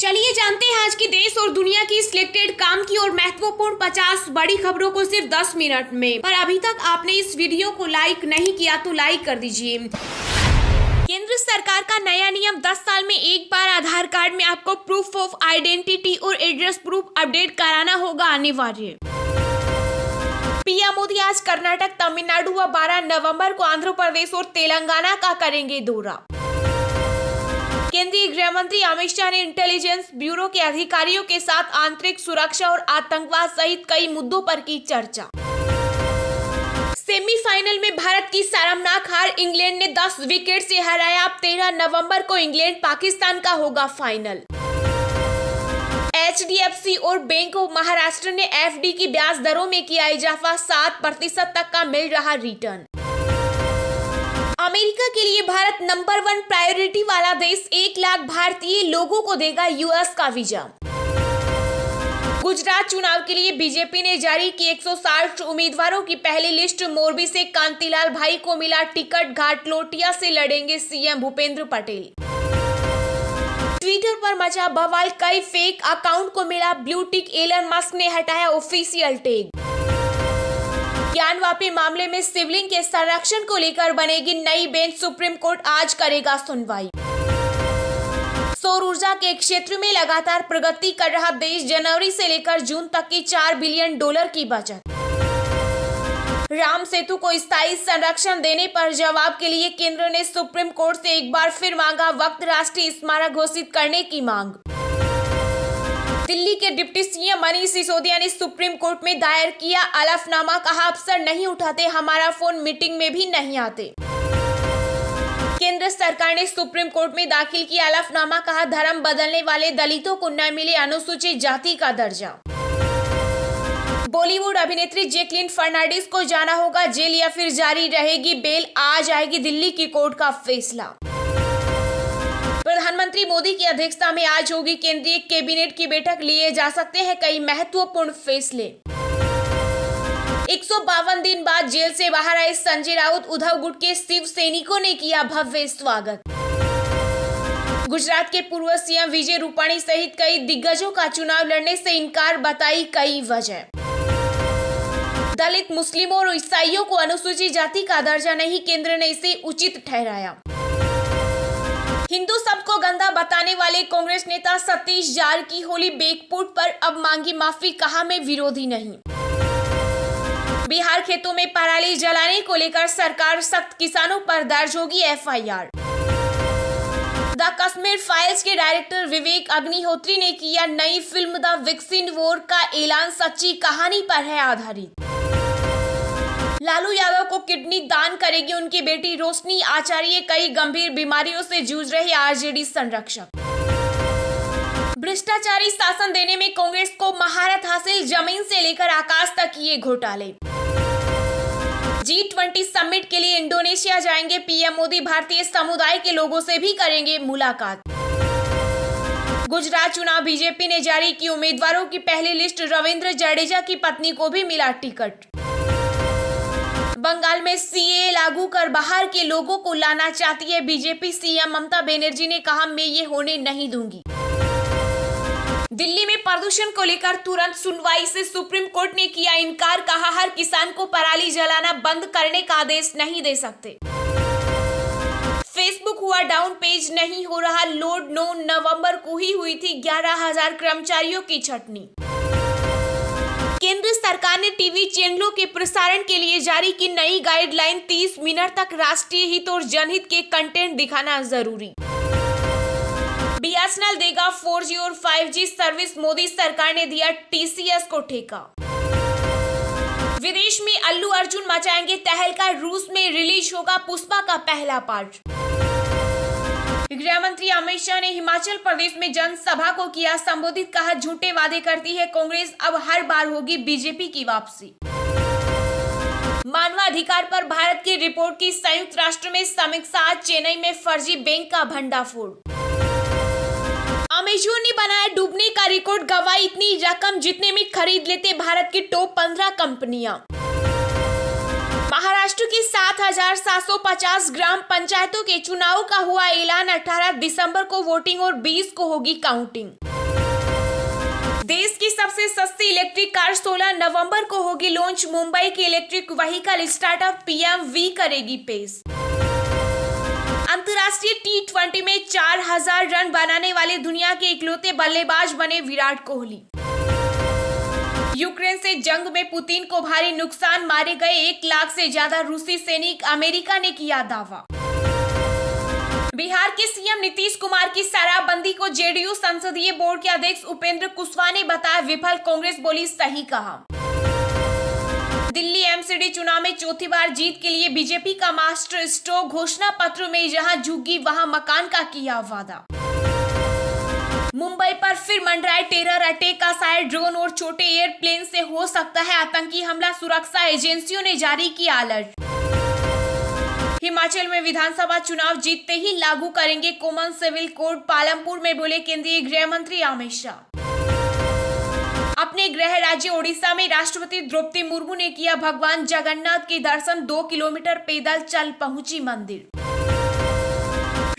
चलिए जानते हैं आज की देश और दुनिया की सिलेक्टेड काम की और महत्वपूर्ण 50 बड़ी खबरों को सिर्फ 10 मिनट में। पर अभी तक आपने इस वीडियो को लाइक नहीं किया तो लाइक कर दीजिए। केंद्र सरकार का नया नियम 10 साल में एक बार आधार कार्ड में आपको प्रूफ ऑफ आइडेंटिटी और एड्रेस प्रूफ अपडेट कराना होगा अनिवार्य। पीएम मोदी आज कर्नाटक, तमिलनाडु व 12 नवंबर को आंध्र प्रदेश और तेलंगाना का करेंगे दौरा। केंद्रीय गृह मंत्री अमित शाह ने इंटेलिजेंस ब्यूरो के अधिकारियों के साथ आंतरिक सुरक्षा और आतंकवाद सहित कई मुद्दों पर की चर्चा। सेमीफाइनल में भारत की शर्मनाक हार, इंग्लैंड ने 10 विकेट से हराया। अब 13 नवंबर को इंग्लैंड पाकिस्तान का होगा फाइनल। HDFC और बैंक ऑफ महाराष्ट्र ने FD की ब्याज दरों में किया इजाफा, 7% तक का मिल रहा रिटर्न। अमेरिका के लिए भारत नंबर 1 प्रायोरिटी वाला देश, 1 लाख भारतीय लोगों को देगा US का वीजा। गुजरात चुनाव के लिए बीजेपी ने जारी की 160 उम्मीदवारों की पहली लिस्ट। मोरबी से कांतिलाल भाई को मिला टिकट, घाटलोटिया से लड़ेंगे CM भूपेंद्र पटेल। ट्विटर पर मचा बवाल, कई फेक अकाउंट को मिला ब्लू टिक, एलन मस्क ने हटाया ऑफिशियल टैग। ज्ञानवापी मामले में शिवलिंग के संरक्षण को लेकर बनेगी नई बेंच, सुप्रीम कोर्ट आज करेगा सुनवाई। सौर ऊर्जा के क्षेत्र में लगातार प्रगति कर रहा देश, जनवरी से लेकर जून तक की $4 बिलियन की बचत। राम सेतु को स्थायी संरक्षण देने पर जवाब के लिए केंद्र ने सुप्रीम कोर्ट से एक बार फिर मांगा वक्त, राष्ट्रीय स्मारक घोषित करने की मांग। दिल्ली के डिप्टी CM मनीष सिसोदिया ने सुप्रीम कोर्ट में दायर किया हलफनामा, कहा अफसर नहीं उठाते हमारा फोन, मीटिंग में भी नहीं आते। केंद्र सरकार ने सुप्रीम कोर्ट में दाखिल किया हलफनामा, कहा धर्म बदलने वाले दलितों को न मिले अनुसूचित जाति का दर्जा। बॉलीवुड अभिनेत्री जैकलीन फर्नांडिस को जाना होगा जेल या फिर जारी रहेगी बेल, आज आएगी दिल्ली की कोर्ट का फैसला। प्रधानमंत्री मोदी की अध्यक्षता में आज होगी केंद्रीय कैबिनेट की बैठक, लिए जा सकते हैं कई महत्वपूर्ण फैसले। 152 दिन बाद जेल से बाहर आए संजय राउत, उद्धव गुट के शिव सैनिकों ने किया भव्य स्वागत। गुजरात के पूर्व CM विजय रूपाणी सहित कई दिग्गजों का चुनाव लड़ने से इनकार, बताई कई वजह। दलित, मुस्लिमों और ईसाइयों को अनुसूचित जाति का दर्जा नहीं, केंद्र ने इसे उचित ठहराया। हिंदू शब्द को गंदा बताने वाले कांग्रेस नेता सतीश जारकिहोली बैकफुट पर, अब मांगी माफी, कहा मैं विरोधी नहीं। बिहार खेतों में पराली जलाने को लेकर सरकार सख्त, किसानों पर दर्ज होगी FIR। द कश्मीर फाइल्स के डायरेक्टर विवेक अग्निहोत्री ने किया नई फिल्म द वैक्सीन वॉर का ऐलान, सच्ची कहानी पर है आधारित। लालू यादव को किडनी दान करेगी उनकी बेटी रोशनी आचार्य, कई गंभीर बीमारियों से जूझ रहे RJD संरक्षक। भ्रष्टाचारी शासन देने में कांग्रेस को महारत हासिल, जमीन से लेकर आकाश तक ये घोटाले। G20 समिट के लिए इंडोनेशिया जाएंगे PM मोदी, भारतीय समुदाय के लोगों से भी करेंगे मुलाकात। गुजरात चुनाव, बीजेपी ने जारी की उम्मीदवारों की पहली लिस्ट, रविंद्र जडेजा की पत्नी को भी मिला टिकट। बंगाल में CAA लागू कर बाहर के लोगों को लाना चाहती है बीजेपी, CM ममता बनर्जी ने कहा मैं ये होने नहीं दूंगी। दिल्ली में प्रदूषण को लेकर तुरंत सुनवाई से सुप्रीम कोर्ट ने किया इनकार, कहा हर किसान को पराली जलाना बंद करने का आदेश नहीं दे सकते। फेसबुक हुआ डाउन, पेज नहीं हो रहा लोड, 9 नवंबर को ही हुई थी 11,000 कर्मचारियों की छटनी। केंद्र सरकार ने टीवी चैनलों के प्रसारण के लिए जारी की नई गाइडलाइन, 30 मिनट तक राष्ट्रीय हित और जनहित के कंटेंट दिखाना जरूरी। BSNL देगा 4G और 5G सर्विस, मोदी सरकार ने दिया TCS को ठेका। विदेश में अल्लू अर्जुन मचाएंगे तहलका, रूस में रिलीज होगा पुष्पा का पहला पार्ट। गृह मंत्री अमित शाह ने हिमाचल प्रदेश में जनसभा को किया संबोधित, कहा झूठे वादे करती है कांग्रेस, अब हर बार होगी बीजेपी की वापसी। मानवाधिकार पर भारत की रिपोर्ट की संयुक्त राष्ट्र में समीक्षा, आज चेन्नई में फर्जी बैंक का भंडाफोड़। अमेजन ने बनाया डूबने का रिकॉर्ड, गवाई इतनी रकम जितने में खरीद लेते भारत की टॉप 15 कंपनियां। महाराष्ट्र की 7,750 ग्राम पंचायतों के चुनाव का हुआ ऐलान, 18 दिसंबर को वोटिंग और 20 को होगी काउंटिंग। देश की सबसे सस्ती इलेक्ट्रिक कार 16 नवंबर को होगी लॉन्च। मुंबई की इलेक्ट्रिक व्हीकल स्टार्टअप पीएमवी करेगी पेश। अंतर्राष्ट्रीय T20 में 4000 रन बनाने वाले दुनिया के इकलौते बल्लेबाज बने विराट कोहली। यूक्रेन से जंग में पुतिन को भारी नुकसान, मारे गए 1 लाख से ज्यादा रूसी सैनिक, अमेरिका ने किया दावा। बिहार के सीएम नीतीश कुमार की शराबबंदी को जेडीयू संसदीय बोर्ड के अध्यक्ष उपेंद्र कुशवाहा ने बताया विफल, कांग्रेस बोली सही कहा। दिल्ली एमसीडी चुनाव में चौथी बार जीत के लिए बीजेपी का मास्टर स्ट्रोक, घोषणा पत्र में जहां झुग्गी वहां मकान का किया वादा। मुंबई पर फिर मंडराए टेरर अटैक का, शायद ड्रोन और छोटे एयरप्लेन से हो सकता है आतंकी हमला, सुरक्षा एजेंसियों ने जारी किया अलर्ट। हिमाचल में विधानसभा चुनाव जीतते ही लागू करेंगे कॉमन सिविल कोड, पालमपुर में बोले केंद्रीय गृह मंत्री अमित शाह। अपने गृह राज्य ओडिशा में राष्ट्रपति द्रौपदी मुर्मू ने किया भगवान जगन्नाथ के दर्शन, 2 किलोमीटर पैदल चल पहुंची मंदिर।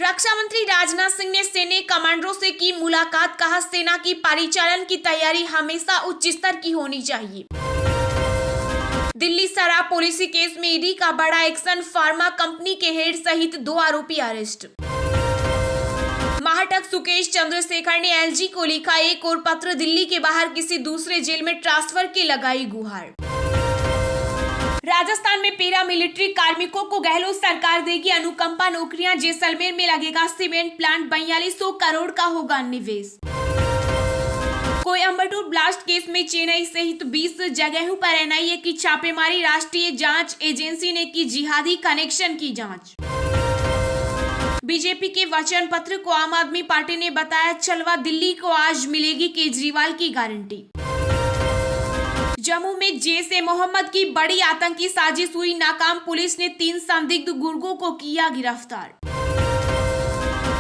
रक्षा मंत्री राजनाथ सिंह ने सैन्य कमांडरों से की मुलाकात, कहा सेना की परिचालन की तैयारी हमेशा उच्च स्तर की होनी चाहिए। दिल्ली शराब पॉलिसी केस में ईडी का बड़ा एक्शन, फार्मा कंपनी के हेड सहित 2 आरोपी अरेस्ट। महाटक सुकेश चंद्रशेखर ने एलजी को लिखा एक और पत्र, दिल्ली के बाहर किसी दूसरे जेल में ट्रांसफर की लगाई गुहार। राजस्थान में पैरामिलिट्री कार्मिकों को गहलोत सरकार देगी अनुकंपा नौकरियां, जैसलमेर में लगेगा सीमेंट प्लांट, 4200 करोड़ का होगा निवेश। कोयंबटूर ब्लास्ट केस में चेन्नई सहित 20 जगहों पर एनआईए की छापेमारी, राष्ट्रीय जांच एजेंसी ने की जिहादी कनेक्शन की जांच। बीजेपी के वचन पत्र को आम आदमी पार्टी ने बताया चलवा, दिल्ली को आज मिलेगी केजरीवाल की गारंटी। जम्मू में जैश-ए मोहम्मद की बड़ी आतंकी साजिश हुई नाकाम, पुलिस ने 3 संदिग्ध गुर्गों को किया गिरफ्तार।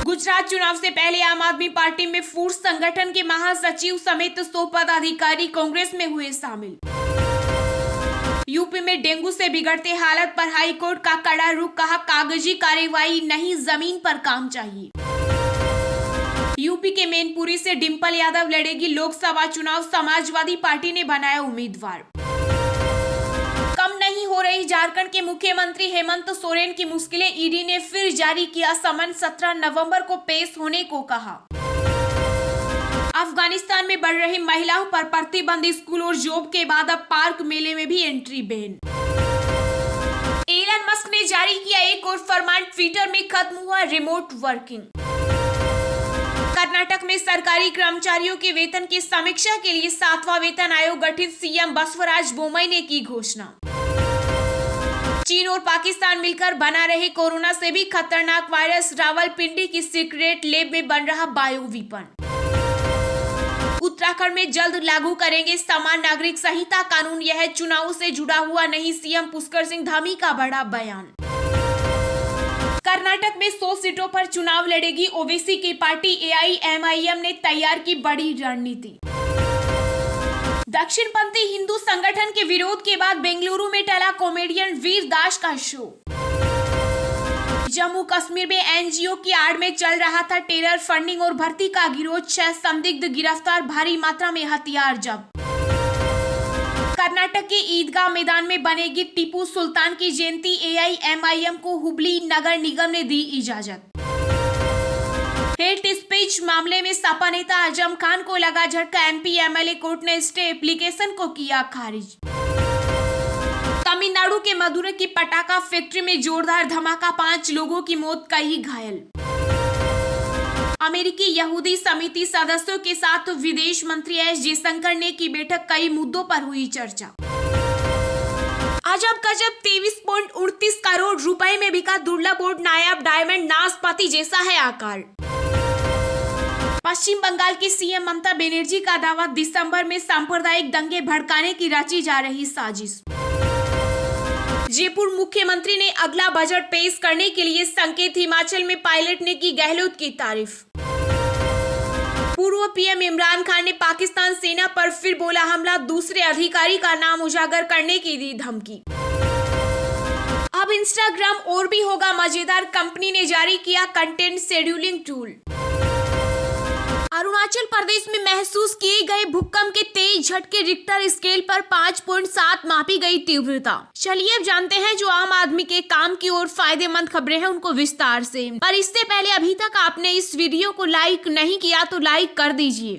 गुजरात चुनाव से पहले आम आदमी पार्टी में फूड संगठन के महासचिव समेत 100 पदाधिकारी कांग्रेस में हुए शामिल। यूपी में डेंगू से बिगड़ते हालत पर हाईकोर्ट का कड़ा रुख, कहा कागजी कार्रवाई नहीं, जमीन पर काम चाहिए। यूपी के मैनपुरी से डिंपल यादव लड़ेगी लोकसभा चुनाव, समाजवादी पार्टी ने बनाया उम्मीदवार। कम नहीं हो रही झारखंड के मुख्यमंत्री हेमंत सोरेन की मुश्किलें, ईडी ने फिर जारी किया समन, 17 नवंबर को पेश होने को कहा। अफगानिस्तान में बढ़ रही महिलाओं पर प्रतिबंध, स्कूल और जॉब के बाद अब पार्क मेले में भी एंट्री बैन। एलन मस्क ने जारी किया एक और फरमान, ट्विटर में खत्म हुआ रिमोट वर्किंग। कर्नाटक में सरकारी कर्मचारियों के वेतन की समीक्षा के लिए 7वां वेतन आयोग गठित, सीएम बसवराज बोम्मई ने की घोषणा। चीन और पाकिस्तान मिलकर बना रहे कोरोना से भी खतरनाक वायरस, रावलपिंडी की सीक्रेट लैब में बन रहा बायो वेपन। उत्तराखंड में जल्द लागू करेंगे समान नागरिक संहिता कानून, यह चुनावों से जुड़ा हुआ नहीं, सीएम पुष्कर सिंह धामी का बड़ा बयान। कर्नाटक में 100 सीटों पर चुनाव लड़ेगी ओबीसी की पार्टी, एआईएमआईएम ने तैयार की बड़ी रणनीति। दक्षिणपंथी हिंदू संगठन के विरोध के बाद बेंगलुरु में टला कॉमेडियन वीर दास का शो। जम्मू कश्मीर में एनजीओ की आड़ में चल रहा था टेरर फंडिंग और भर्ती का गिरोह, 6 संदिग्ध गिरफ्तार, भारी मात्रा में हथियार जब्त। कर्नाटक के ईदगाह मैदान में बनेगी टीपू सुल्तान की जयंती, एआईएमआईएम को हुबली नगर निगम ने दी इजाजत। हेट स्पीच मामले में सपा नेता आजम खान को लगा झटका, एमपी एमएलए कोर्ट ने स्टे एप्लीकेशन को किया खारिज। तमिलनाडु के मदुरै की पटाखा फैक्ट्री में जोरदार धमाका, 5 लोगों की मौत, कई घायल। अमेरिकी यहूदी समिति सदस्यों के साथ विदेश मंत्री एस जयशंकर ने की बैठक, कई मुद्दों पर हुई चर्चा। अजब गजब 23.29 करोड़ रुपए में बिका दुर्लभ और नायाब डायमंड, नाशपाती जैसा है आकार। पश्चिम बंगाल की सीएम ममता बनर्जी का दावा, दिसंबर में सांप्रदायिक दंगे भड़काने की रची जा रही साजिश। जयपुर मुख्यमंत्री ने अगला बजट पेश करने के लिए संकेत, हिमाचल में पायलट ने की गहलोत की तारीफ। पूर्व पीएम इमरान खान ने पाकिस्तान सेना पर फिर बोला हमला, दूसरे अधिकारी का नाम उजागर करने की दी धमकी। अब इंस्टाग्राम और भी होगा मजेदार, कंपनी ने जारी किया content scheduling tool. Arunachal Pradesh में महसूस किए गए भूकंप के तेज झटके रिक्टर स्केल पर 5.7 मापी गई तीव्रता। चलिए अब जानते हैं जो आम आदमी के काम की और फायदेमंद खबरें हैं उनको विस्तार से। पर इससे पहले अभी तक आपने इस वीडियो को लाइक नहीं किया तो लाइक कर दीजिए।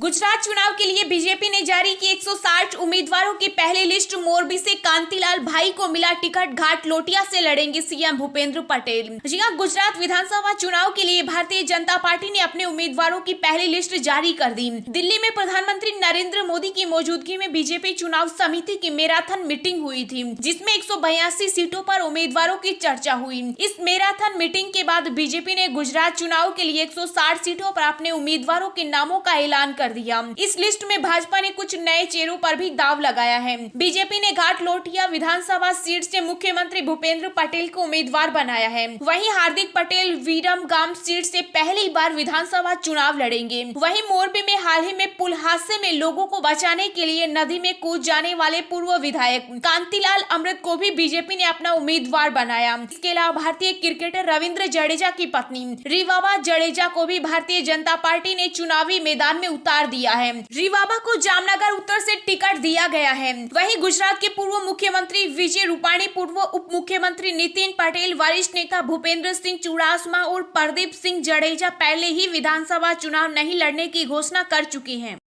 गुजरात चुनाव के लिए बीजेपी ने जारी की 160 उम्मीदवारों की पहली लिस्ट। मोरबी से कांतिलाल भाई को मिला टिकट। घाट लोटिया से लड़ेंगे सीएम भूपेंद्र पटेल। जी हां, गुजरात विधानसभा चुनाव के लिए भारतीय जनता पार्टी ने अपने उम्मीदवारों की पहली लिस्ट जारी कर दी। दिल्ली में प्रधानमंत्री नरेंद्र मोदी की मौजूदगी में बीजेपी चुनाव समिति की मैराथन मीटिंग हुई थी, जिसमें 182 सीटों पर उम्मीदवारों की चर्चा हुई। इस मैराथन मीटिंग के बाद बीजेपी ने गुजरात चुनाव के लिए 160 सीटों पर अपने उम्मीदवारों के नामों का ऐलान कर दिया। इस लिस्ट में भाजपा ने कुछ नए चेहरों पर भी दाव लगाया है। बीजेपी ने घाट लोटिया विधानसभा सीट से मुख्यमंत्री भूपेंद्र पटेल को उम्मीदवार बनाया है। वहीं हार्दिक पटेल वीरमगाम सीट से पहली बार विधानसभा चुनाव लड़ेंगे। वहीं मोरबी में हाल ही में पुल हादसे में लोगों को बचाने के लिए नदी में कूद जाने वाले पूर्व विधायक कांतिलाल अमृत को भी बीजेपी ने अपना उम्मीदवार बनाया। इसके अलावा भारतीय क्रिकेटर रविंद्र जडेजा की पत्नी रिवाबा जडेजा को भी भारतीय जनता पार्टी ने चुनावी मैदान में उतार दिया है। रिवाबा को जामनगर उत्तर से टिकट दिया गया है। वहीं गुजरात के पूर्व मुख्यमंत्री विजय रूपाणी, पूर्व उप मुख्यमंत्री नितिन पटेल, वरिष्ठ नेता भूपेंद्र सिंह चुड़ासमा और प्रदीप सिंह जडेजा पहले ही विधानसभा चुनाव नहीं लड़ने की घोषणा कर चुके हैं।